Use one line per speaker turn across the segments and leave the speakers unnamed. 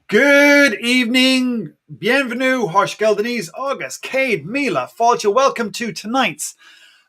Good evening, bienvenue, Hosh Geldenese, August, Cade, Mila, Falcha. Welcome to tonight's,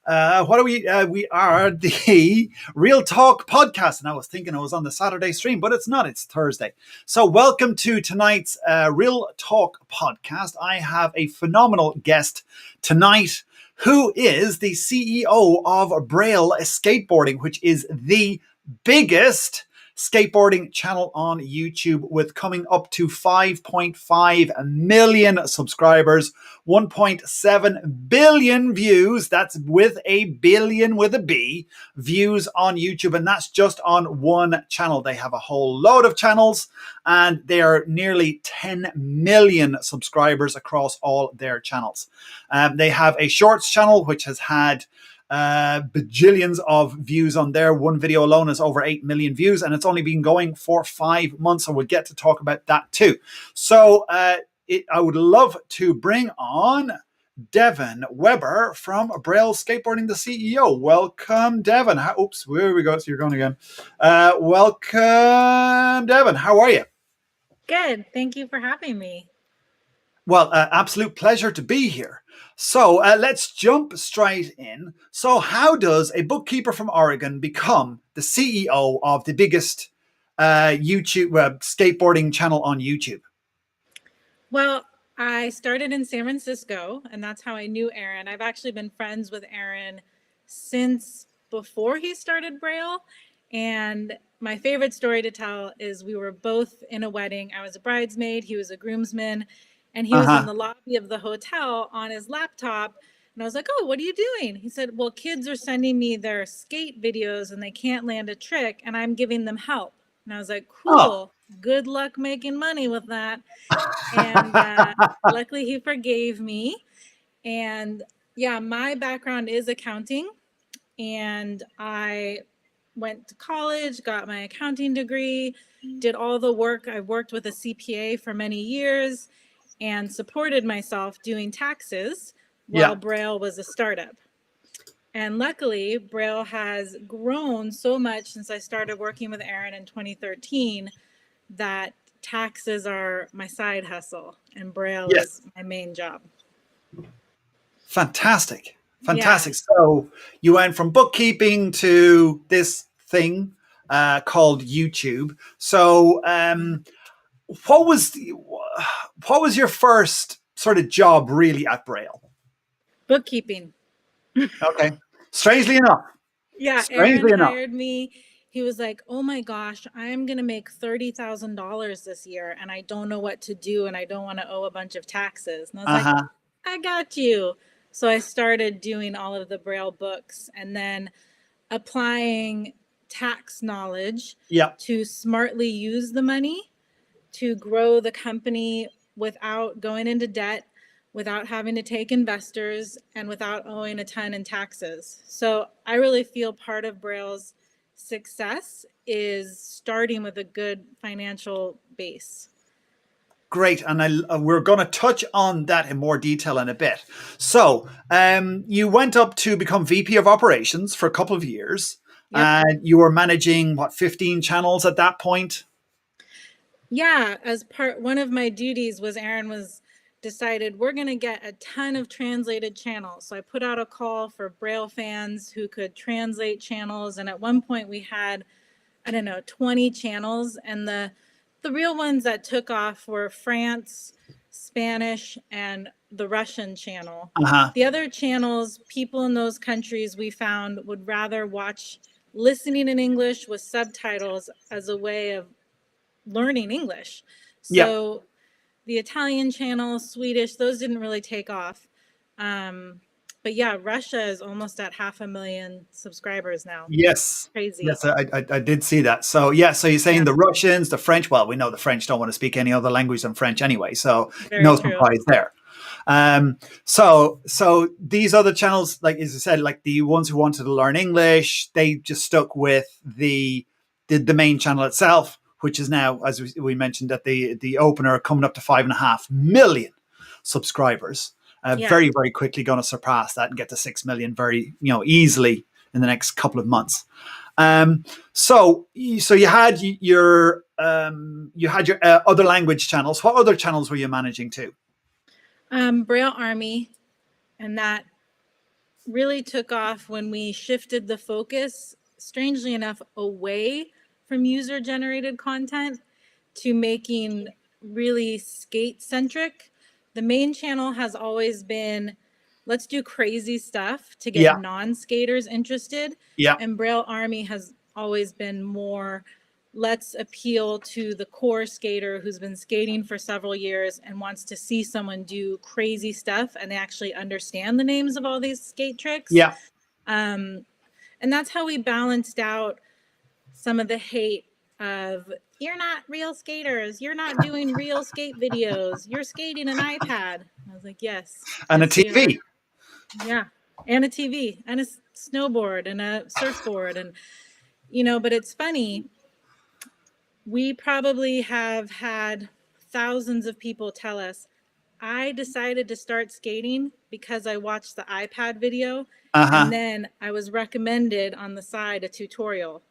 what are we? We are the Real Talk podcast. And I was thinking I was on the Saturday stream, but it's not, it's Thursday. So welcome to tonight's Real Talk podcast. I have a phenomenal guest tonight who is the CEO of Braille Skateboarding, which is the biggest skateboarding channel on YouTube, with coming up to 5.5 million subscribers, 1.7 billion views. That's with a billion with a B views on YouTube. And that's just on one channel. They have a whole load of channels and they are nearly 10 million subscribers across all their channels. They have a shorts channel, which has had bajillions of views on there. One video alone is over 8 million views, and it's only been going for 5 months. So we'll get to talk about that too. So I would love to bring on Devin Weber from Braille Skateboarding, the CEO. Welcome, Devin. Oops, where we go. So you're going again. Welcome, Devin. How are you?
Good. Thank you for having me.
Well, absolute pleasure to be here. So let's jump straight in. So how does a bookkeeper from Oregon become the CEO of the biggest YouTube skateboarding channel on YouTube?
Well, I started in San Francisco, and that's how I knew Aaron. I've actually been friends with Aaron since before he started Braille. And my favorite story to tell is we were both in a wedding. I was a bridesmaid, he was a groomsman, and he was in
Uh-huh.
the lobby of the hotel on his laptop. And I was like, "Oh, what are you doing?" He said, "Well, kids are sending me their skate videos and they can't land a trick, and I'm giving them help." And I was like,
Oh.
"Cool. Good luck making money with that." And luckily, he forgave me. And yeah, my background is accounting, and I went to college, got my accounting degree, did all the work. I worked with a CPA for many years and supported myself doing taxes while
Yeah.
Braille was a startup. And luckily, Braille has grown so much since I started working with Aaron in 2013 that taxes are my side hustle and Braille
Yes.
is my main job.
Fantastic.
Yeah.
Fantastic. So you went from bookkeeping to this thing called YouTube. So what was what was your first sort of job really at Braille?
Bookkeeping.
Okay. Strangely enough.
Yeah, Aaron
Strangely enough.
hired me. He was like, "Oh my gosh, I'm gonna make $30,000 this year, and I don't know what to do, and I don't want to owe a bunch of taxes." And I was like,
Uh-huh.
"I got you." So I started doing all of the Braille books, and then applying tax knowledge
Yeah.
to smartly use the money to grow the company without going into debt, without having to take investors, and without owing a ton in taxes. So I really feel part of Braille's success is starting with a good financial base.
Great, and we're going to touch on that in more detail in a bit. So, you went up to become VP of Operations for a couple of years,
Yep.
and you were managing what 15 channels at that point.
Yeah, as part one of my duties was Aaron was decided we're going to get a ton of translated channels. So I put out a call for Braille fans who could translate channels, and at one point we had, I don't know, 20 channels, and the real ones that took off were France, Spanish, and the Russian channel.
Uh-huh.
The other channels, people in those countries we found would rather watch listening in English with subtitles as a way of learning English.
Yeah.
So the Italian channel, Swedish, those didn't really take off. But yeah, Russia is almost at 500,000 subscribers now.
Yes.
Crazy.
Yes, I did see that. So yeah, so you're saying
Yeah,
the Russians, the French. Well, we know the French don't want to speak any other language than French anyway, so
very
no
true.
surprise there. So these other channels, like as I said, like the ones who wanted to learn English, they just stuck with the main channel itself, which is now, as we mentioned, at the opener, coming up to 5.5 million subscribers.
Yeah.
Very, very quickly going to surpass that and get to 6 million very, easily in the next couple of months. So you had your other language channels. What other channels were you managing too?
Braille Army, and that really took off when we shifted the focus, strangely enough, away from user-generated content to making really skate-centric. The main channel has always been, let's do crazy stuff to get
Yeah.
non-skaters interested.
Yeah.
And Braille Army has always been more, let's appeal to the core skater who's been skating for several years and wants to see someone do crazy stuff and they actually understand the names of all these skate tricks.
Yeah.
And that's how we balanced out some of the hate of, you're not real skaters, you're not doing real skate videos, you're skating an iPad. I was like, yes.
And
yes,
a TV.
Yeah, and a TV and a snowboard and a surfboard. And but it's funny, we probably have had thousands of people tell us, I decided to start skating because I watched the iPad video, and then I was recommended on the side a tutorial,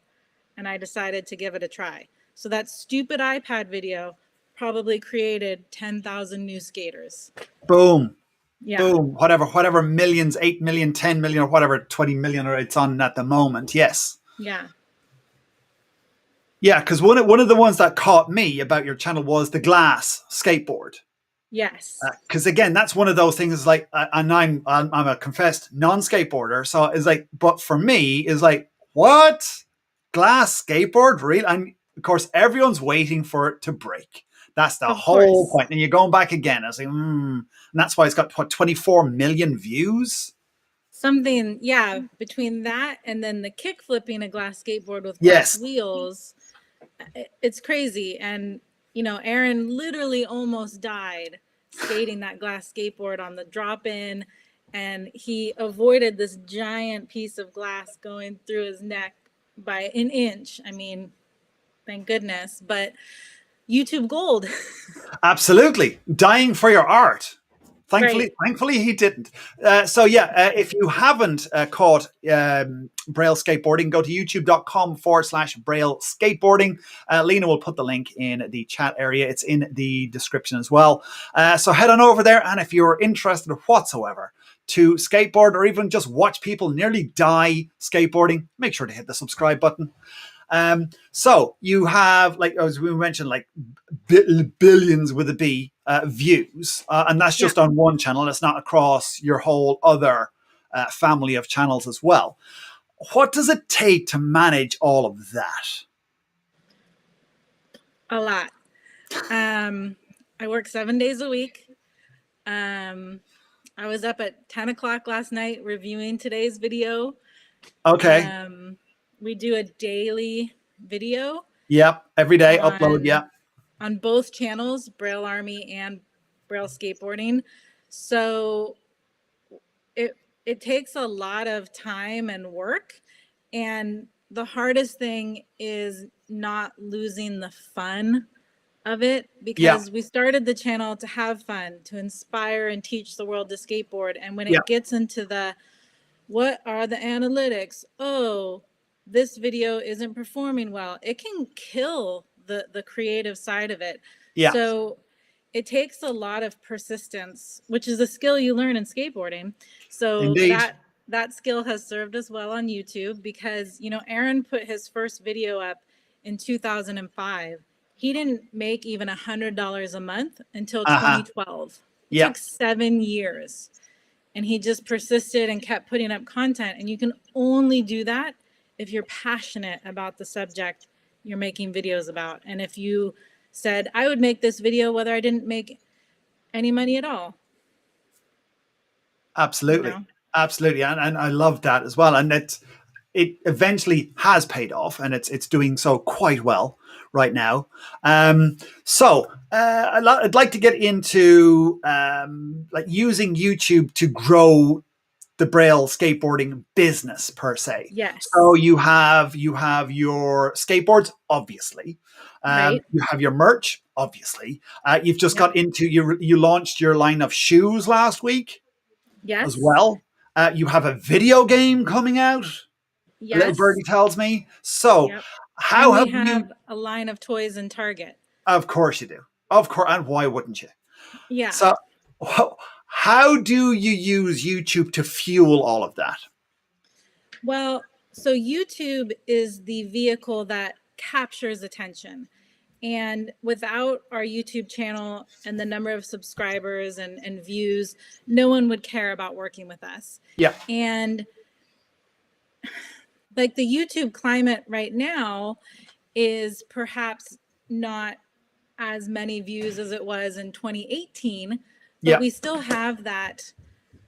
and I decided to give it a try. So that stupid iPad video probably created 10,000 new skaters.
Boom.
Yeah.
Boom. Whatever millions, 8 million, 10 million, or whatever, 20 million or it's on at the moment. Yes.
Yeah.
Yeah, because one of the ones that caught me about your channel was the glass skateboard.
Yes.
Because again, that's one of those things. Like, and I'm a confessed non-skateboarder, so it's like, but for me, is like, what? glass skateboard, really? And of course, everyone's waiting for it to break. That's the
Of
whole
course.
point. And you're going back again. I was like, and that's why it's got what 24 million views.
Something, yeah, between that and then the kick flipping a glass skateboard with glass
Yes,
wheels, it's crazy. And, you know, Aaron literally almost died skating that glass skateboard on the drop in. And he avoided this giant piece of glass going through his neck by an inch. I mean, thank goodness. But YouTube gold.
absolutely. Dying for your art.
Right.
Thankfully, he didn't. If you haven't caught Braille skateboarding, go to youtube.com/Braille skateboarding. Lena will put the link in the chat area. It's in the description as well. So head on over there. And if you're interested whatsoever to skateboard or even just watch people nearly die skateboarding, make sure to hit the subscribe button. So you have, like as we mentioned, like billions with a B views, and that's just on one channel. It's not across your whole other family of channels as well. What does it take to manage all of that?
A lot. I work 7 days a week. I was up at 10 o'clock last night reviewing today's video.
Okay.
We do a daily video.
Yep. Every day upload. Yep.
On both channels, Braille Army and Braille Skateboarding. So it takes a lot of time and work. And the hardest thing is not losing the fun of it, because we started the channel to have fun, to inspire and teach the world to skateboard. And when it gets into the, what are the analytics? Oh, this video isn't performing well. It can kill the creative side of it.
Yeah.
So it takes a lot of persistence, which is a skill you learn in skateboarding. So
Indeed.
that skill has served us well on YouTube, because, you know, Aaron put his first video up in 2005. He didn't make even $100 a month until 2012. It took 7 years. And he just persisted and kept putting up content. And you can only do that if you're passionate about the subject you're making videos about. And if you said, I would make this video whether I didn't make any money at all.
Absolutely.
You know?
Absolutely. And I love that as well. And it eventually has paid off, and it's doing so quite well right now. I'd like to get into like using YouTube to grow the Braille skateboarding business per se.
Yes.
So you have your skateboards, obviously.
Right.
You have your merch, obviously. You've just got into you launched your line of shoes last week.
Yes.
As well. You have a video game coming out.
Yes.
Little birdie tells me. So how have you
a line of toys in Target?
Of course you do. Of course, and why wouldn't you?
Yeah.
So how do you use YouTube to fuel all of that?
Well, so YouTube is the vehicle that captures attention. And without our YouTube channel and the number of subscribers and views, no one would care about working with us.
Yeah.
And like the YouTube climate right now is perhaps not as many views as it was in 2018, but we still have that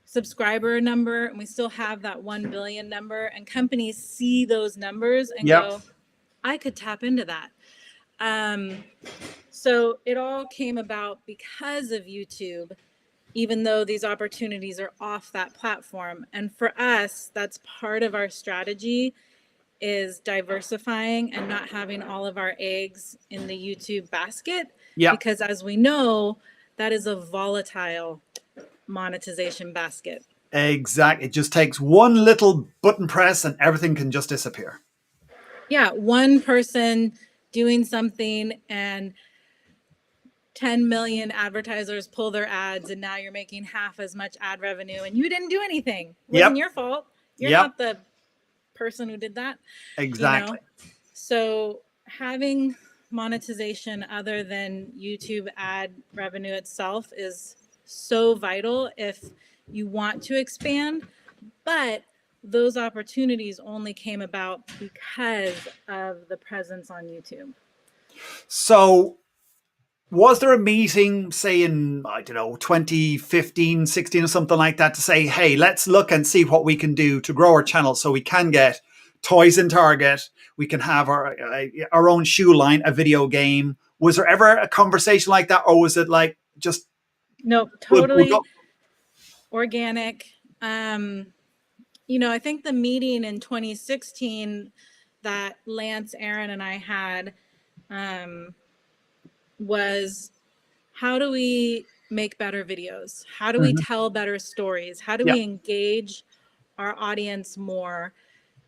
subscriber number, and we still have that 1 billion number, and companies see those numbers and go, I could tap into that. So it all came about because of YouTube, even though these opportunities are off that platform. And for us, that's part of our strategy, is diversifying and not having all of our eggs in the YouTube basket. Because as we know, that is a volatile monetization basket.
Exactly. It just takes one little button press and everything can just disappear.
Yeah, one person doing something and 10 million advertisers pull their ads, and now you're making half as much ad revenue and you didn't do anything. It wasn't your fault. You're not the person who did that.
Exactly.
You know? So having monetization other than YouTube ad revenue itself is so vital if you want to expand. But those opportunities only came about because of the presence on YouTube.
So was there a meeting, say in, I don't know, 2015, 16 or something like that to say, hey, let's look and see what we can do to grow our channel so we can get toys in Target, we can have our own shoe line, a video game. Was there ever a conversation like that, or was it like just
No,
we'll
totally
go?
organic. I think the meeting in 2016 that Lance, Aaron, and I had was, how do we make better videos? How do we tell better stories? How do
Yeah.
we engage our audience more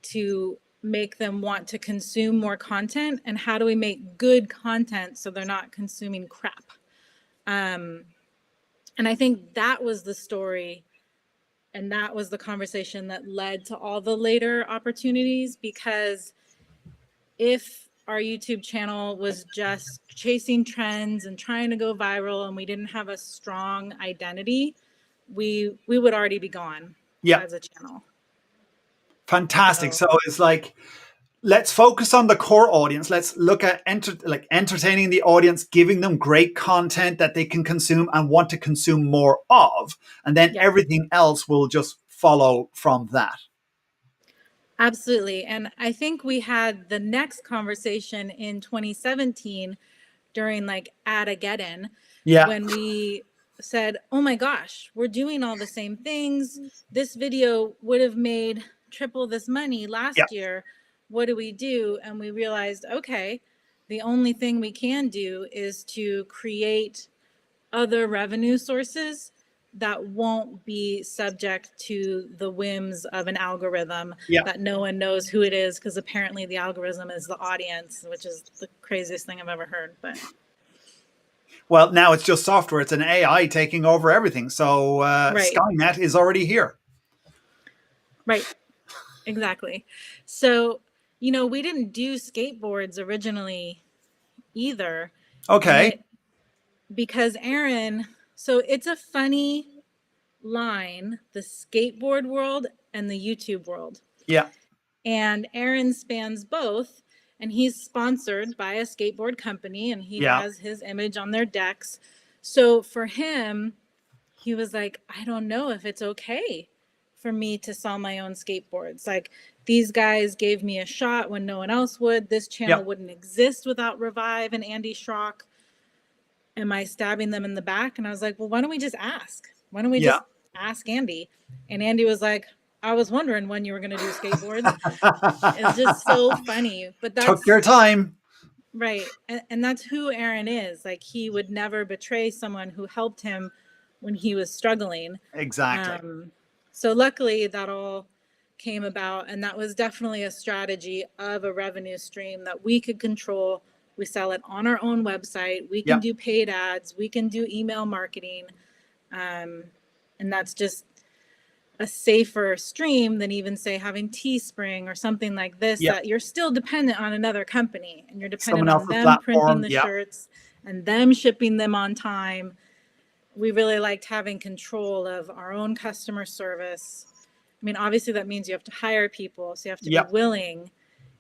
to make them want to consume more content? And how do we make good content so they're not consuming crap? And I think that was the story, and that was the conversation that led to all the later opportunities, because if our YouTube channel was just chasing trends and trying to go viral and we didn't have a strong identity, we would already be gone as a channel.
Fantastic. So it's like, let's focus on the core audience. Let's look at entertaining the audience, giving them great content that they can consume and want to consume more of. And then everything else will just follow from that.
Absolutely. And I think we had the next conversation in 2017 during like Adageddon, when we said, oh my gosh, we're doing all the same things. This video would have made triple this money last year. What do we do? And we realized, okay, the only thing we can do is to create other revenue sources that won't be subject to the whims of an algorithm that no one knows who it is, because apparently the algorithm is the audience, which is the craziest thing I've ever heard. But
well, now it's just software. It's an AI taking over everything. So Skynet is already here.
Right. Exactly. So, we didn't do skateboards originally either.
Okay.
Because Aaron, so it's a funny line, the skateboard world and the YouTube world.
Yeah.
And Aaron spans both, and he's sponsored by a skateboard company, and he has his image on their decks. So for him, he was like, I don't know if it's okay for me to sell my own skateboards. Like, these guys gave me a shot when no one else would. This channel wouldn't exist without Revive and Andy Schrock. Am I stabbing them in the back? And I was like, well, why don't we just ask? Why don't we just ask Andy? And Andy was like, I was wondering when you were going to do skateboards. It's just so funny. But that's
took your time.
Right. And that's who Aaron is. Like, he would never betray someone who helped him when he was struggling.
Exactly.
So luckily that all came about, and that was definitely a strategy of a revenue stream that we could control. We sell it on our own website. We can do paid ads. We can do email marketing. And that's just a safer stream than even, say, having Teespring or something like this, that you're still dependent on another company, and you're dependent on them printing the shirts and them shipping them on time. We really liked having control of our own customer service. I mean, obviously that means you have to hire people, so you have to be willing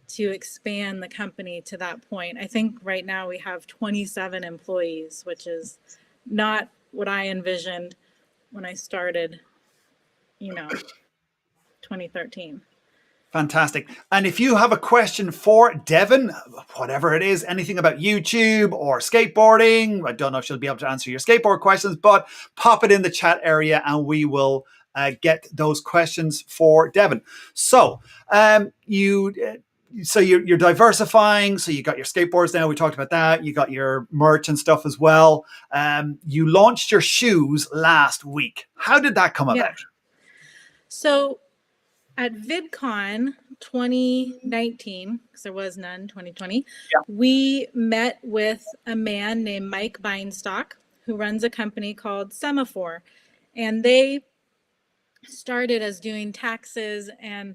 to expand the company to that point. I think right now we have 27 employees, which is not what I envisioned when I started, 2013.
Fantastic. And if you have a question for Devin, whatever it is, anything about YouTube or skateboarding, I don't know if she'll be able to answer your skateboard questions, but pop it in the chat area and we will get those questions for Devin. So you're diversifying. So you got your skateboards now. We talked about that. You got your merch and stuff as well. You launched your shoes last week. How did that come about?
So at VidCon 2019, because there was none 2020, we met with a man named Mike Beinstock, who runs a company called Semaphore. And they started as doing taxes and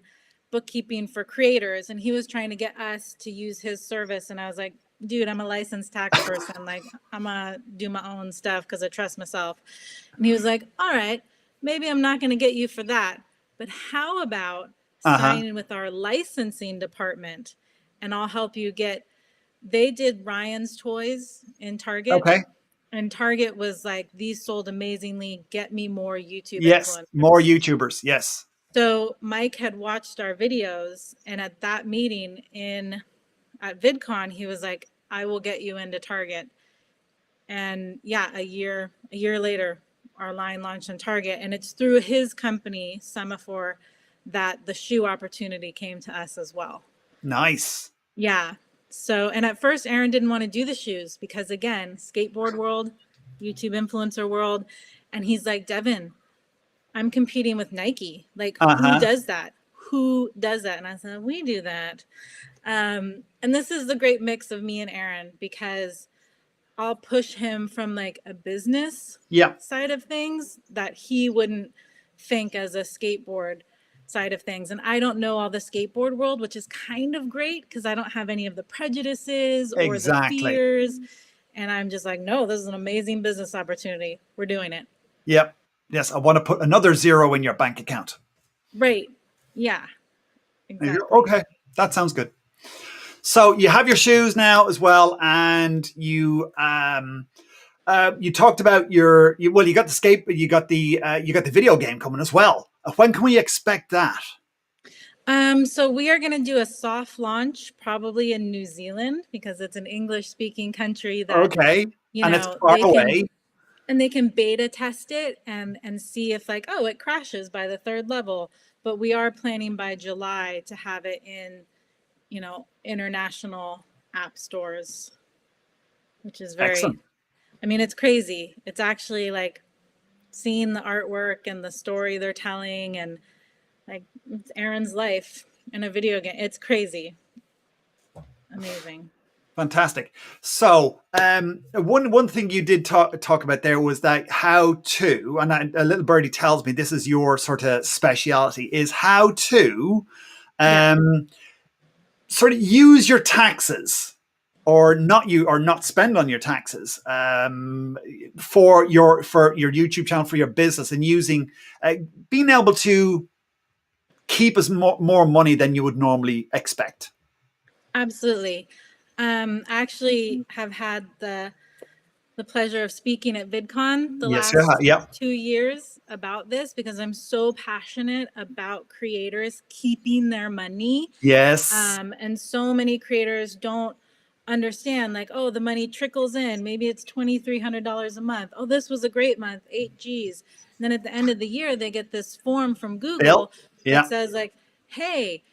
bookkeeping for creators. And he was trying to get us to use his service. And I was like, dude, I'm a licensed tax person. Like, I'm going to do my own stuff because I trust myself. And he was like, all right, maybe I'm not going to get you for that. But how about
Uh-huh.
sign in with our licensing department and I'll help you get. They did Ryan's toys in Target.
Okay.
And Target was like, these sold amazingly. Get me more YouTube
Yes. More
influencers.
YouTubers. Yes.
So Mike had watched our videos, and at that meeting at VidCon, he was like, I will get you into Target. And yeah, a year later, our line launched on Target, and it's through his company, Semaphore, that the shoe opportunity came to us as well.
Nice.
Yeah. So, and at first, Aaron didn't want to do the shoes because, again, skateboard world, YouTube influencer world. And he's like, Devin, I'm competing with Nike. Like, who
Uh-huh.
does that? Who does that? And I said, we do that. And this is the great mix of me and Aaron, because I'll push him from like a business
Yeah.
side of things that he wouldn't think as a skateboard side of things. And I don't know all the skateboard world, which is kind of great because I don't have any of the prejudices or the
Exactly.
fears. And I'm just like, no, this is an amazing business opportunity. We're doing it.
Yep. Yes. I want to put another zero in your bank account.
Right. Yeah. Exactly.
Okay. That sounds good. So you have your shoes now as well, and you talked about you got the you got the video game coming as well. When can we expect that?
So we are going to do a soft launch probably in New Zealand because it's an English speaking country that,
Okay.
you
And it's
know,
far away.
they can beta test it and see if like, oh, it crashes by the third level. But we are planning by July to have it in, you know, international app stores, which is
Excellent.
I mean, it's crazy. It's actually like seeing the artwork and the story they're telling, and like it's Aaron's life in a video game. It's crazy. Amazing.
Fantastic. So one thing you did talk about there was that how to, and a little birdie tells me this is your sort of speciality, is how to sort of use your taxes or not spend on your taxes for your YouTube channel, for your business, and using being able to keep as more money than you would normally expect.
Absolutely. I actually have had the pleasure of speaking at VidCon the
Yes,
last
yeah.
2 years about this because I'm so passionate about creators keeping their money.
Yes.
And so many creators don't understand, like, oh, the money trickles in. Maybe it's $2,300 a month. Oh, this was a great month, 8Gs. And then at the end of the year, they get this form from Google that says, like, hey,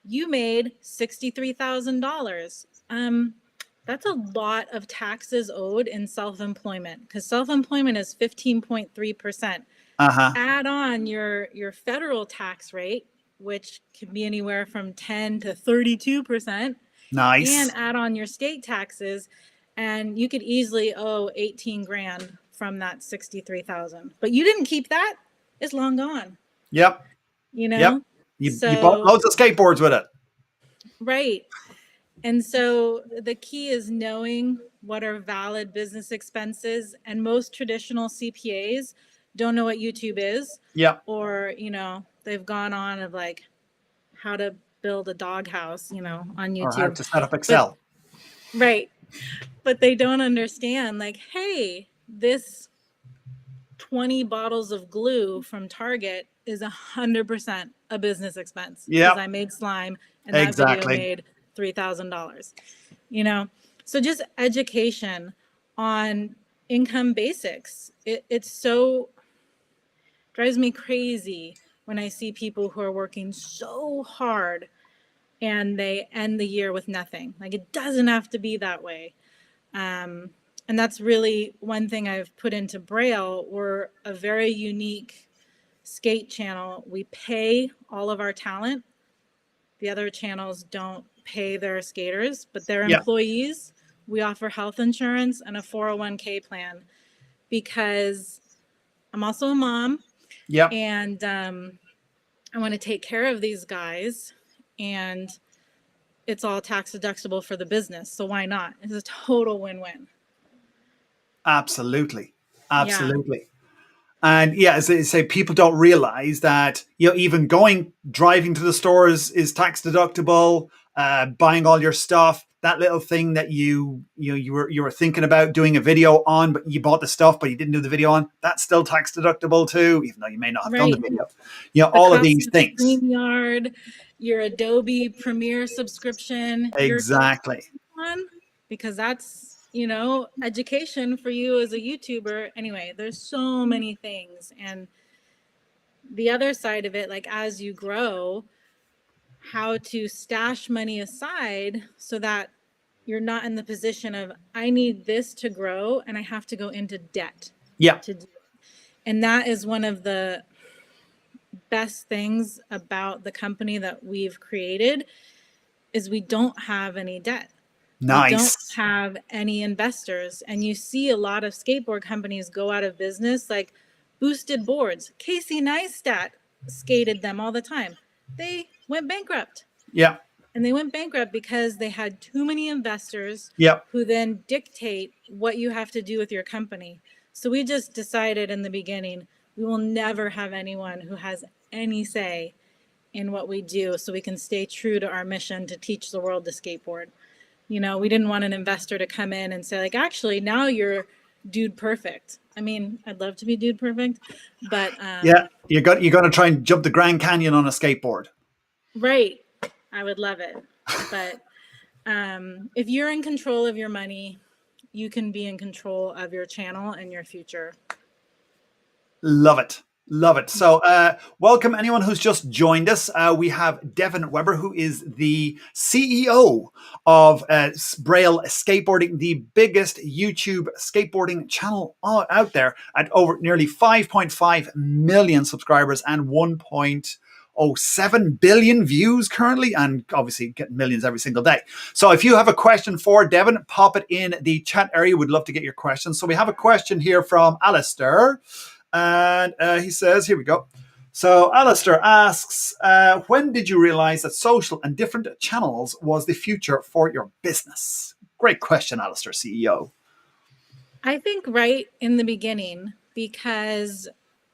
you made $63,000. That's a lot of taxes owed in self-employment because self-employment is 15.3%. Add on your federal tax rate, which can be anywhere from 10 to 32%.
Nice.
And add on your state taxes, and you could easily owe 18 grand from that 63,000. But you didn't keep that; it's long gone.
Yep.
You know.
Yep. You bought loads of skateboards with it.
Right. And so the key is knowing what are valid business expenses. And most traditional CPAs don't know what YouTube is.
Yeah.
Or, you know, they've gone on of like how to build a doghouse, you know, on YouTube.
Or how to set up Excel.
Right. But they don't understand, like, hey, this 20 bottles of glue from Target is 100% a business expense.
Yeah.
Because I made slime and that video made $3,000. You know, so just education on income basics. It's so drives me crazy when I see people who are working so hard and they end the year with nothing. Like, it doesn't have to be that way. And that's really one thing I've put into Braille. We're a very unique skate channel. We pay all of our talent. The other channels don't pay their skaters, but their employees, we offer health insurance and a 401k plan because I'm also a mom.
Yeah.
And I want to take care of these guys, and it's all tax deductible for the business. So why not? It's a total win-win.
Absolutely. Absolutely. And yeah, as I say, people don't realize that, even driving to the stores is tax deductible. Buying all your stuff, that little thing that you were thinking about doing a video on, but you bought the stuff, but you didn't do the video on, that's still tax deductible too, even though you may not have done the
Right.
video.
The
All of
cost
these
of
things.
StreamYard, your Adobe Premiere subscription, your
Exactly.
one, because that's, education for you as a YouTuber. Anyway, there's so many things. And the other side of it, like as you grow, how to stash money aside so that you're not in the position of, I need this to grow and I have to go into debt
Yeah.
to do it. And that is one of the best things about the company that we've created is we don't have any debt. We don't
Nice.
have any investors. And you see a lot of skateboard companies go out of business, like Boosted Boards. Casey Neistat skated them all the time. They went bankrupt.
Yeah.
And they went bankrupt because they had too many investors
Yeah.
who then dictate what you have to do with your company. So we just decided in the beginning, we will never have anyone who has any say in what we do, so we can stay true to our mission to teach the world to skateboard. We didn't want an investor to come in and say, like, actually, now you're dude perfect. I mean, I'd love to be dude perfect, but
Yeah. You're going to try and jump the Grand Canyon on a skateboard.
right. I would love it. But if you're in control of your money, you can be in control of your channel and your future.
Love it. Love it. So welcome anyone who's just joined us. We have Devin Weber, who is the CEO of Braille Skateboarding, the biggest YouTube skateboarding channel out there, at over nearly 5.5 million subscribers and 1.07 billion views currently, and obviously getting millions every single day. So if you have a question for Devin, pop it in the chat area. We'd love to get your questions. So we have a question here from Alistair. And he says, here we go. So Alistair asks, when did you realize that social and different channels was the future for your business? Great question, Alistair, CEO.
I think right in the beginning, because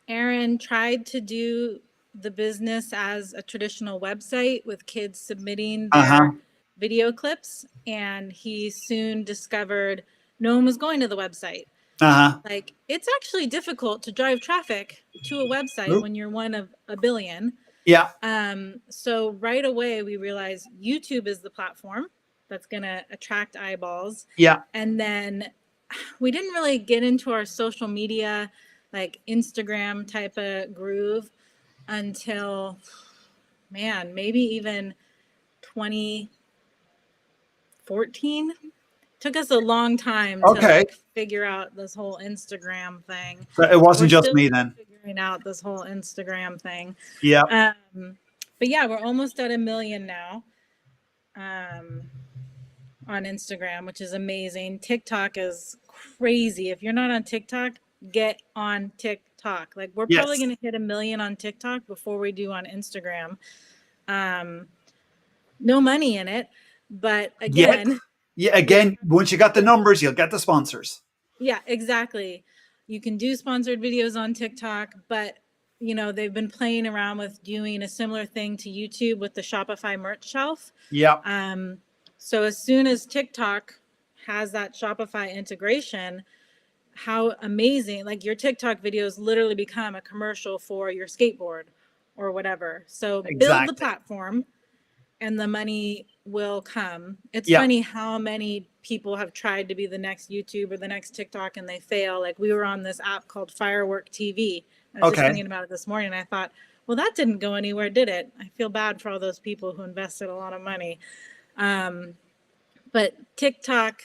Aaron tried to do the business as a traditional website with kids submitting their video clips, and he soon discovered no one was going to the website. Like, it's actually difficult to drive traffic to a website when you're one of a billion.
Yeah.
So right away we realized YouTube is the platform that's going to attract eyeballs.
Yeah.
And then we didn't really get into our social media, like Instagram type of groove until, maybe even 2014. Took us a long time to figure out this whole Instagram thing.
So it wasn't just me then.
Figuring out this whole Instagram thing.
Yeah.
But yeah, we're almost at 1 million now on Instagram, which is amazing. TikTok is crazy. If you're not on TikTok, get on TikTok. Like, we're probably going to hit 1 million on TikTok before we do on Instagram. No money in it, but again.
Yeah, again, once you got the numbers, you'll get the sponsors.
Yeah, exactly. You can do sponsored videos on TikTok, but they've been playing around with doing a similar thing to YouTube with the Shopify merch shelf.
Yeah.
So as soon as TikTok has that Shopify integration, how amazing, like your TikTok videos literally become a commercial for your skateboard or whatever. So build the platform and the money will come. It's funny how many people have tried to be the next YouTube or the next TikTok and they fail. Like, we were on this app called Firework TV. I was just thinking about it this morning. And I thought, well, that didn't go anywhere, did it? I feel bad for all those people who invested a lot of money. But TikTok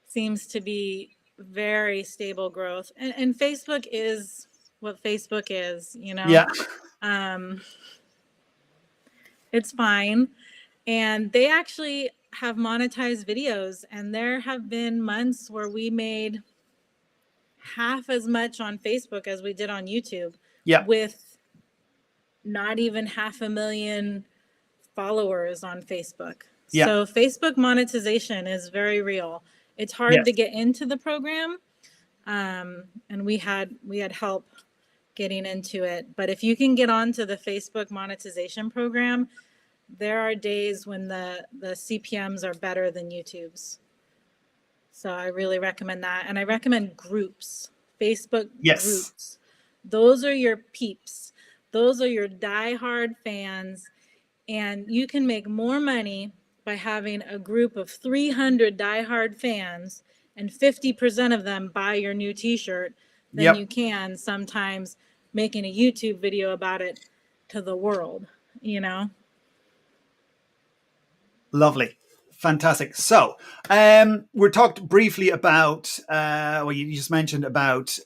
seems to be very stable growth. And Facebook is what Facebook is,
Yeah.
It's fine. And they actually have monetized videos, and there have been months where we made half as much on Facebook as we did on YouTube.
Yeah.
With not even 500,000 followers on Facebook.
Yeah.
So Facebook monetization is very real. It's hard to get into the program, And we had help getting into it. But if you can get onto the Facebook monetization program, there are days when the CPMs are better than YouTube's. So I really recommend that. And I recommend groups, Facebook
Yes.
groups. Those are your peeps. Those are your diehard fans. And you can make more money by having a group of 300 diehard fans and 50% of them buy your new t-shirt than you can sometimes making a YouTube video about it to the world, you know?
Lovely. Fantastic. So, we talked briefly about, well, you just mentioned about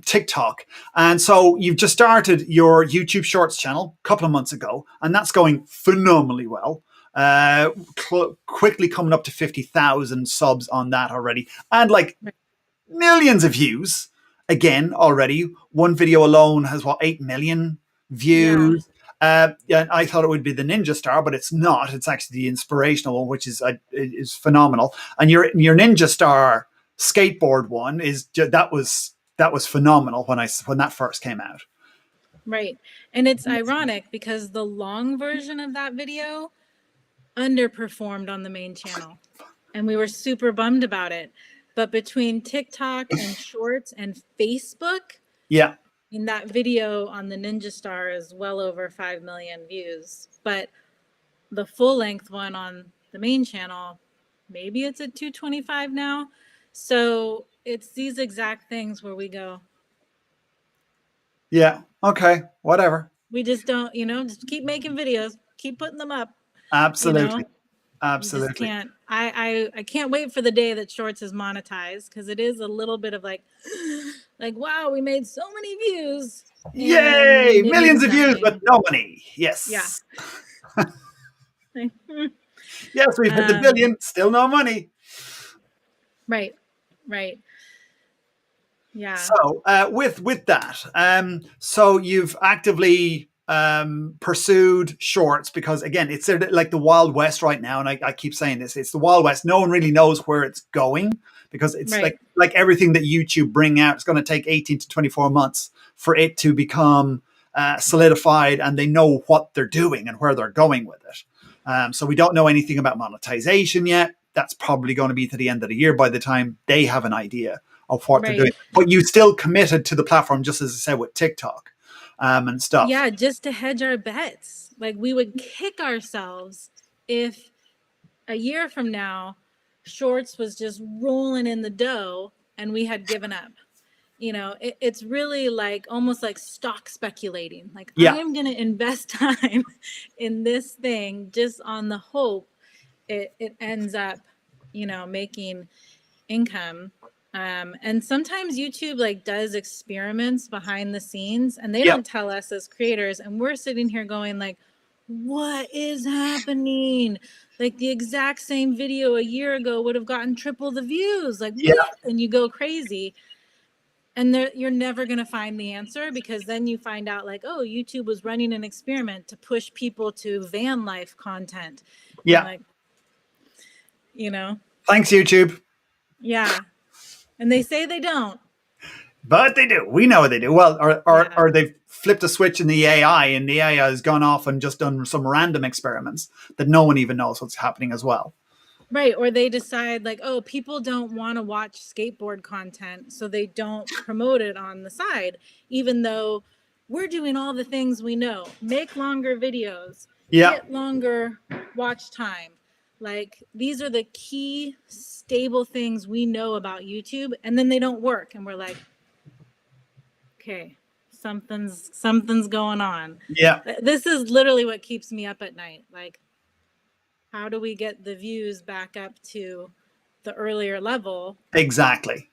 TikTok. And so you've just started your YouTube Shorts channel a couple of months ago, and that's going phenomenally well. Quickly coming up to 50,000 subs on that already. And like millions of views again already. One video alone has, 8 million views. Yeah, I thought it would be the Ninja Star, but it's not. It's actually the inspirational one, which is phenomenal. And your Ninja Star skateboard one that was phenomenal when that first came out.
Right. And it's ironic because the long version of that video underperformed on the main channel. And we were super bummed about it. But between TikTok and Shorts and Facebook,
yeah,
in that video on the Ninja Star is well over 5 million views. But the full length one on the main channel, maybe it's at 225 now. So it's these exact things where we go,
yeah, okay, whatever.
we just don't, just keep making videos, keep putting them up.
Absolutely.
You just can't. I can't wait for the day that Shorts is monetized, because it is a little bit of like wow, we made so many views.
Yay! Millions of views, but no money. Yes.
Yeah.
Yes, we've hit the billion, still no money.
Right. Yeah.
So with that, so you've actively pursued Shorts, because again, it's like the Wild West right now, and I keep saying this, it's the Wild West. No one really knows where it's going, because it's like everything that YouTube bring out, it's going to take 18 to 24 months for it to become solidified, and they know what they're doing and where they're going with it. So we don't know anything about monetization yet. That's probably going to be to the end of the year by the time they have an idea of what they're doing. But you still committed to the platform, just as I said with TikTok and stuff.
Yeah, just to hedge our bets. Like, we would kick ourselves if a year from now Shorts was just rolling in the dough and we had given up. It's really like almost like stock speculating. Like, I am going to invest time in this thing just on the hope it ends up, making income. And sometimes YouTube does experiments behind the scenes, and they don't tell us as creators, and we're sitting here going like, what is happening? Like, the exact same video a year ago would have gotten triple the views. Like, what? And you go crazy. And you're never going to find the answer, because then you find out like, oh, YouTube was running an experiment to push people to van life content.
Yeah.
Like,
Thanks, YouTube.
Yeah. And they say they don't.
But they do. We know they do. Well, or they've flipped a switch in the AI, and the AI has gone off and just done some random experiments that no one even knows what's happening as well.
Right. Or they decide like, oh, people don't want to watch skateboard content, so they don't promote it on the side, even though we're doing all the things we know. Make longer videos. Get longer watch time. Like, these are the key stable things we know about YouTube, and then they don't work, and we're like, okay, something's going on.
Yeah.
This is literally what keeps me up at night. Like, how do we get the views back up to the earlier level?
Exactly.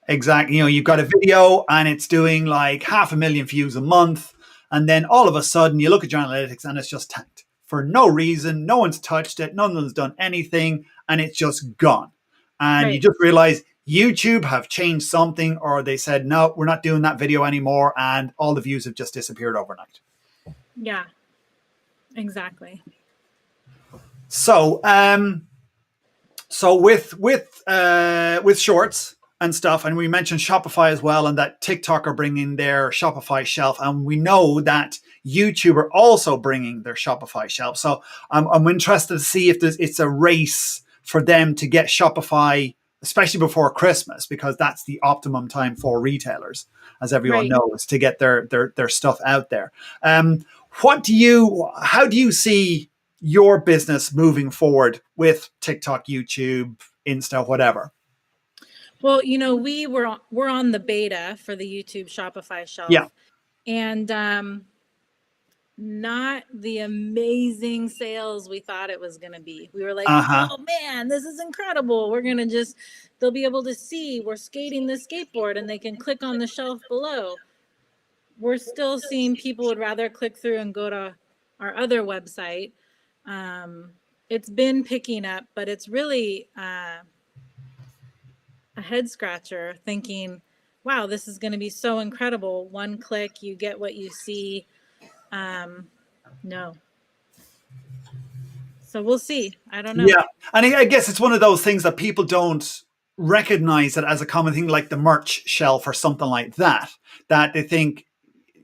You've got a video and it's doing like 500,000 views a month, and then all of a sudden you look at your analytics and it's just tanked for no reason. No one's touched it. No one's done anything, and it's just gone. And you just realize YouTube have changed something, or they said, no, we're not doing that video anymore, and all the views have just disappeared overnight.
Yeah, exactly.
So, with Shorts, and stuff. And we mentioned Shopify as well, and that TikTok are bringing their Shopify shelf. And we know that YouTube are also bringing their Shopify shelf. So I'm interested to see if it's a race for them to get Shopify, especially before Christmas, because that's the optimum time for retailers, as everyone knows, to get their stuff out there. How do you see your business moving forward with TikTok, YouTube, Insta, whatever?
Well, we're on the beta for the YouTube Shopify shelf.
Yeah.
And not the amazing sales we thought it was going to be. We were like, oh man, this is incredible. They'll be able to see we're skating this skateboard and they can click on the shelf below. We're still seeing people would rather click through and go to our other website. It's been picking up, but it's really a head scratcher thinking, wow, this is going to be so incredible. One click, you get what you see. No. So we'll see. I don't know.
Yeah. And I guess it's one of those things that people don't recognize it as a common thing, like the merch shelf or something like that, that they think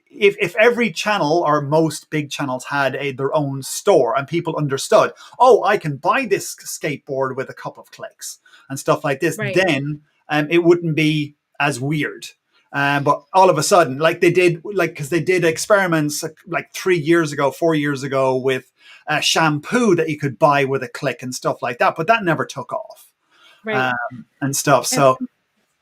if every channel or most big channels had their own store and people understood, oh, I can buy this skateboard with a couple of clicks and stuff like this, then it wouldn't be as weird. But all of a sudden, because they did experiments like 4 years ago with shampoo that you could buy with a click and stuff like that, but that never took off, and stuff. So,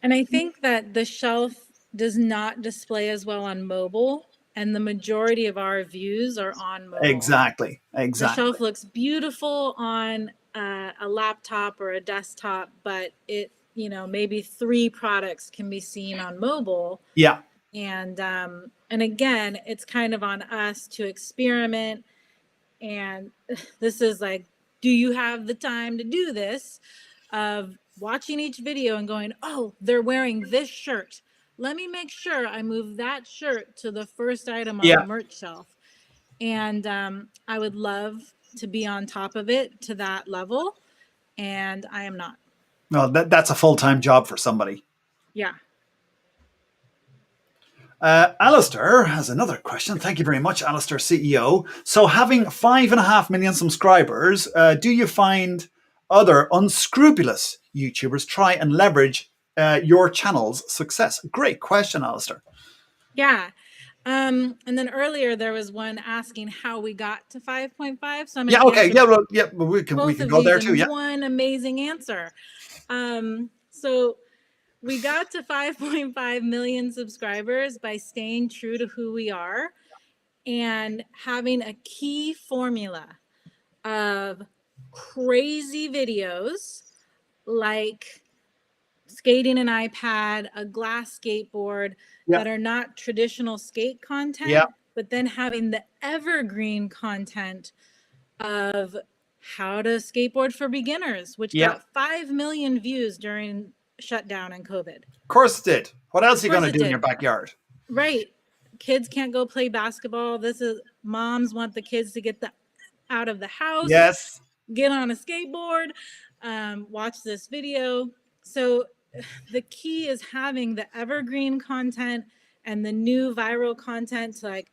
and I think that the shelf does not display as well on mobile, and the majority of our views are on mobile.
Exactly.
The shelf looks beautiful on a laptop or a desktop, but maybe 3 products can be seen on mobile.
Yeah.
And again, it's kind of on us to experiment. And this is like, do you have the time to do this? Of watching each video and going, oh, they're wearing this shirt. Let me make sure I move that shirt to the first item on the merch shelf. And I would love to be on top of it to that level. And I am not.
No, that's a full-time job for somebody.
Yeah.
Alistair has another question. Thank you very much, Alistair, CEO. So having 5.5 million subscribers, do you find other unscrupulous YouTubers try and leverage your channel's success? Great question, Alistair.
Yeah. And then earlier there was one asking how we got to 5.5. So I'm
we can go there too. Yeah.
One amazing answer. So we got to 5.5 million subscribers by staying true to who we are and having a key formula of crazy videos like skating an iPad, a glass skateboard that are not traditional skate content, but then having the evergreen content of how to skateboard for beginners, which got 5 million views during shutdown and COVID.
Of course it did. What else are you going to do in your backyard?
Right. Kids can't go play basketball. Moms want the kids to get out of the house.
Yes.
Get on a skateboard, watch this video. So the key is having the evergreen content and the new viral content to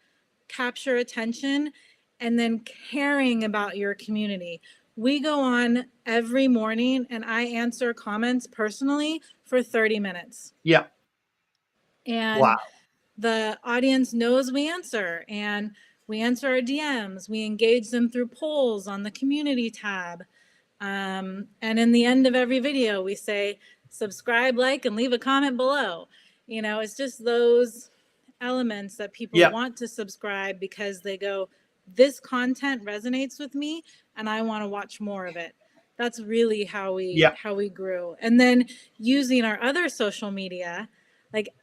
capture attention and then caring about your community. We go on every morning and I answer comments personally for 30 minutes.
Yeah.
And the audience knows we answer, and we answer our DMs. We engage them through polls on the community tab. And in the end of every video, we say, subscribe, like, and leave a comment below. It's just those elements that people want to subscribe because they go, this content resonates with me and I want to watch more of it. That's really how we grew. And then using our other social media,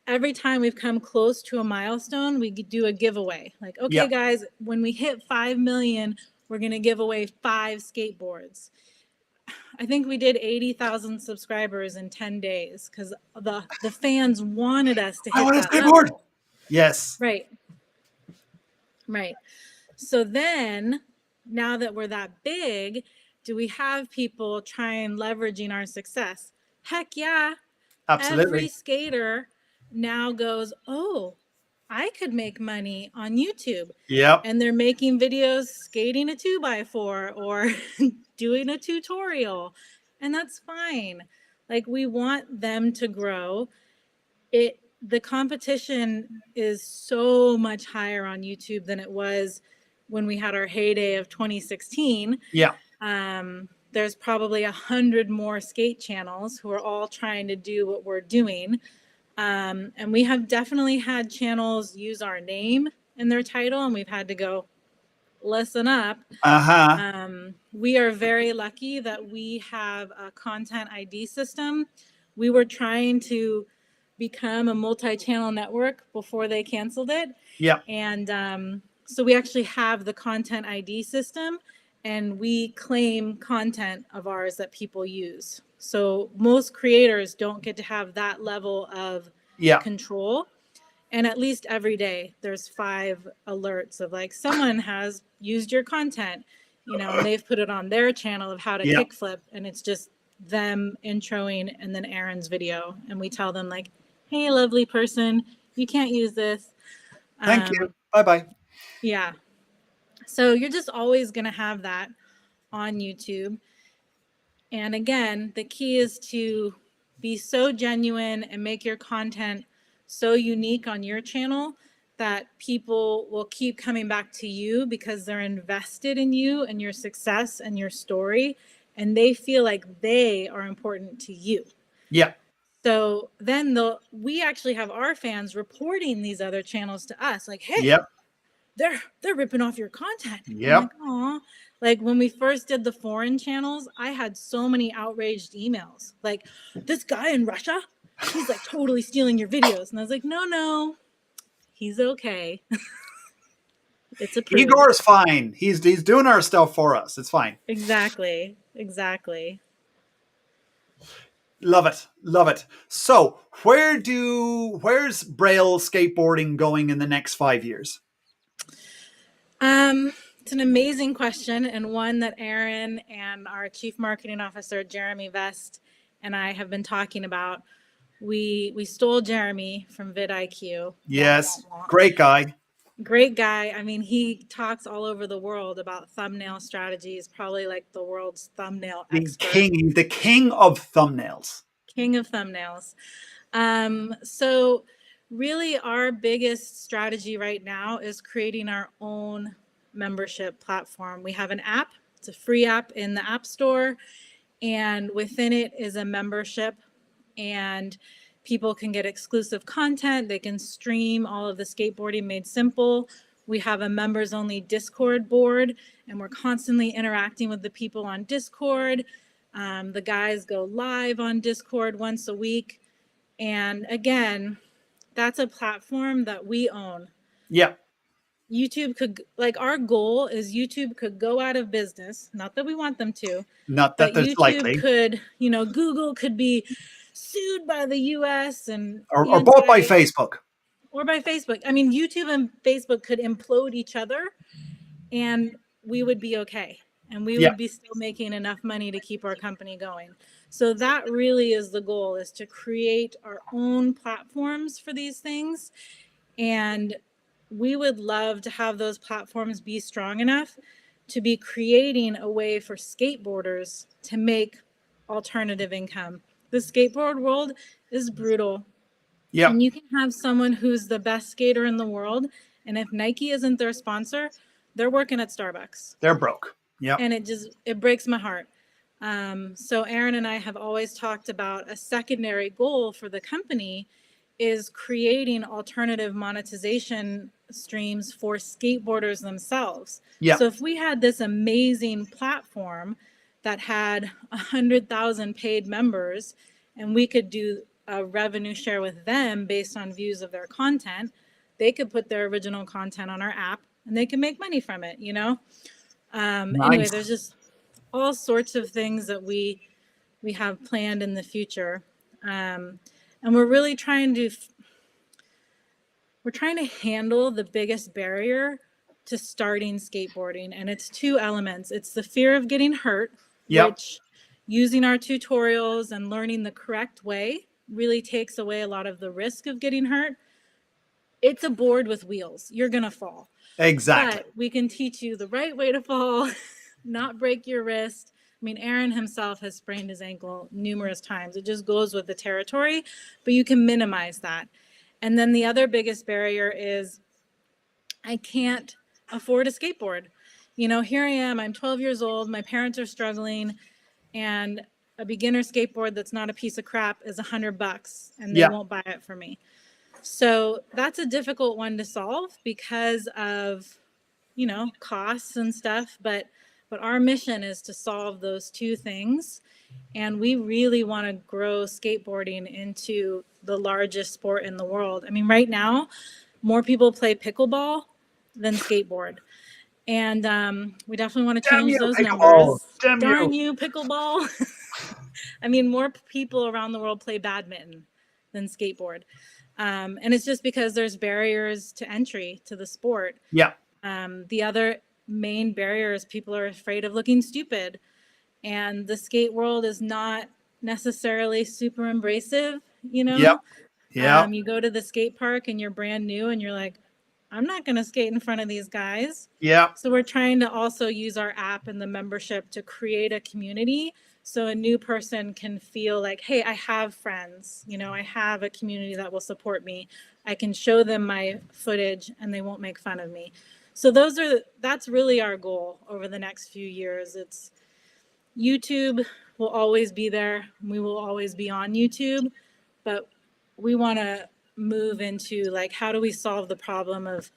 every time we've come close to a milestone, we do a giveaway. Guys, when we hit 5 million, we're going to give away 5 skateboards. I think we did 80,000 subscribers in 10 days because the fans wanted us to hit that skateboard. Level.
Yes.
Right. So then, now that we're that big, do we have people trying leveraging our success? Heck yeah.
Absolutely.
every skater now goes, oh, I could make money on YouTube.
Yep.
And they're making videos skating a 2x4 or doing a tutorial. And that's fine. Like, we want them to grow. The competition is so much higher on YouTube than it was when we had our heyday of 2016.
Yeah.
There's probably 100 more skate channels who are all trying to do what we're doing. And we have definitely had channels use our name in their title, and we've had to go, listen up. We are very lucky that we have a content ID system. We were trying to become a multi-channel network before they canceled it.
Yeah.
And so we actually have the content ID system, and we claim content of ours that people use. So most creators don't get to have that level of control. And at least every day there's 5 alerts of like, someone has used your content, and they've put it on their channel of how to kickflip, and it's just them introing and then Aaron's video, and we tell them like, hey, lovely person, you can't use this.
Thank you. Bye-bye.
Yeah. So you're just always going to have that on YouTube. And again, the key is to be so genuine and make your content so unique on your channel that people will keep coming back to you because they're invested in you and your success and your story, and they feel like they are important to you.
Yeah.
So then we actually have our fans reporting these other channels to us, like, hey, they're ripping off your content.
Yep.
Like, aw. Like, when we first did the foreign channels, I had so many outraged emails. Like, this guy in Russia, he's like totally stealing your videos. And I was like, no, he's okay. It's approved.
Igor's fine. He's doing our stuff for us. It's fine.
Exactly.
Love it. So where's Braille skateboarding going in the next 5 years?
It's an amazing question, and one that Aaron and our Chief Marketing Officer, Jeremy Vest, and I have been talking about. We stole Jeremy from vidIQ.
Yes. Great guy.
Great guy. I mean, he talks all over the world about thumbnail strategies, probably like the world's thumbnail expert.
The king of thumbnails.
King of thumbnails. So really our biggest strategy right now is creating our own membership platform. We have an app. It's a free app in the App Store, and within it is a membership, and people can get exclusive content. They can stream all of the skateboarding made simple. We have a members only Discord board, and we're constantly interacting with the people on Discord. The guys go live on Discord once a week. And again, that's a platform that we own.
Yeah.
YouTube could, like, our goal is YouTube could go out of business. Not that we want them to.
Not that
but
that's
YouTube
likely.
Could, Google could be sued by the US and
or bought by Facebook.
Or by Facebook. I mean, YouTube and Facebook could implode each other, and we would be okay. And we would be still making enough money to keep our company going. So that really is the goal, is to create our own platforms for these things. And we would love to have those platforms be strong enough to be creating a way for skateboarders to make alternative income. The skateboard world is brutal.
Yeah.
And you can have someone who's the best skater in the world, and if Nike isn't their sponsor, they're working at Starbucks.
They're broke. Yeah.
And it breaks my heart. So Aaron and I have always talked about a secondary goal for the company is creating alternative monetization streams for skateboarders themselves.
Yeah.
So if we had this amazing platform that had 100,000 paid members, and we could do a revenue share with them based on views of their content, they could put their original content on our app and they can make money from it,
Nice.
Anyway, there's just all sorts of things that we have planned in the future. And we're really trying to handle the biggest barrier to starting skateboarding. And it's 2 elements. It's the fear of getting hurt, which using our tutorials and learning the correct way really takes away a lot of the risk of getting hurt. It's a board with wheels. You're going to fall.
Exactly.
But we can teach you the right way to fall, not break your wrist. I mean, Aaron himself has sprained his ankle numerous times. It just goes with the territory, but you can minimize that. And then the other biggest barrier is I can't afford a skateboard. You know, here I am, I'm 12 years old, my parents are struggling, and a beginner skateboard that's not a piece of crap is $100 and they
Yeah.
won't buy it for me. So that's a difficult one to solve because of, you know, costs and stuff. But our mission is to solve those two things. And we really want to grow skateboarding into the largest sport in the world. I mean, right now, more people play pickleball than skateboard. And we definitely want to
Damn
change
you,
those
pickleball.
numbers.
Damn
Darn
you.
you, pickleball. I mean, more people around the world play badminton than skateboard. And it's just because there's barriers to entry to the sport.
Yeah.
The other main barrier is people are afraid of looking stupid. And the skate world is not necessarily super embracive, you
Yep.
know?
Yeah.
You go to the skate park and you're brand new and you're like, I'm not going to skate in front of these guys.
Yeah.
So we're trying to also use our app and the membership to create a community so a new person can feel like, hey, I have friends, you know, I have a community that will support me. I can show them my footage and they won't make fun of me. So that's really our goal over the next few years. It's YouTube will always be there. We will always be on YouTube, but we want to move into like, how do we solve the problem of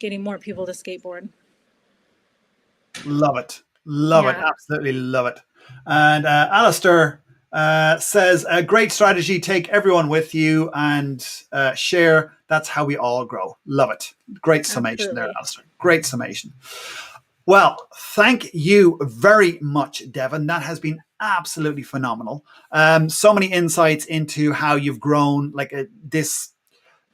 getting more people to skateboard?
Love it. Love it.
Yeah,
Absolutely love it. And Alistair says, a great strategy. Take everyone with you and share. That's how we all grow. Love it. Great summation there,
absolutely.
Alistair. Great summation. Well, thank you very much, Devin. That has been absolutely phenomenal. So many insights into how you've grown, like this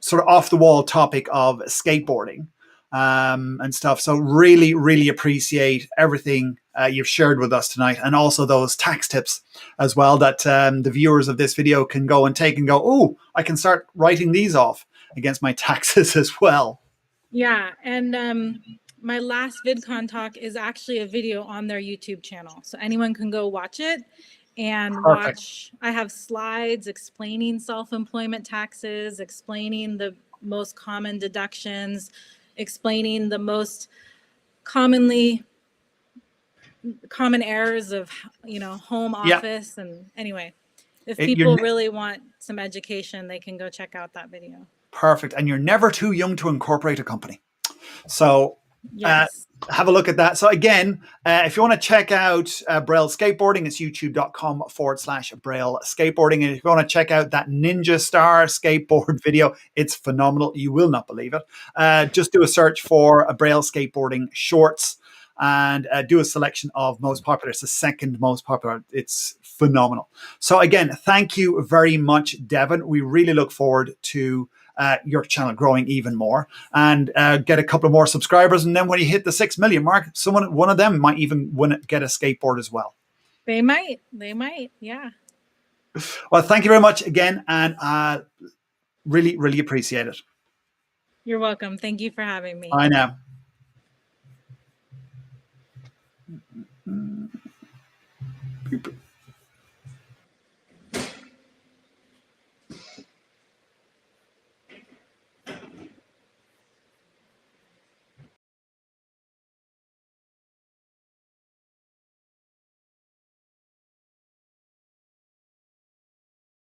sort of off the wall topic of skateboarding and stuff. So really, really appreciate everything you've shared with us tonight, and also those tax tips as well that the viewers of this video can go and take and go, oh, I can start writing these off against my taxes as well.
Yeah, and my last VidCon talk is actually a video on their YouTube channel, so anyone can go watch it and
Perfect.
watch. I have slides explaining self-employment taxes, explaining the most common deductions, explaining the most common errors of, you know, home
Yeah.
office. And anyway, if
You're
people really want some education, they can go check out that video.
perfect. And you're never too young to incorporate a company. So
Yes.
have a look at that. So again, if you want to check out Braille Skateboarding, it's youtube.com/Braille Skateboarding. And if you want to check out that Ninja Star skateboard video, it's phenomenal. You will not believe it. Just do a search for a Braille Skateboarding shorts and do a selection of most popular. It's the second most popular. It's phenomenal. So again, thank you very much, Devin. We really look forward to your channel growing even more and get a couple of more subscribers. And then when you hit the 6 million mark, one of them might even get a skateboard as well.
They might. Yeah.
Well, thank you very much again. And really, really appreciate it.
You're welcome. Thank you for having me.
I know.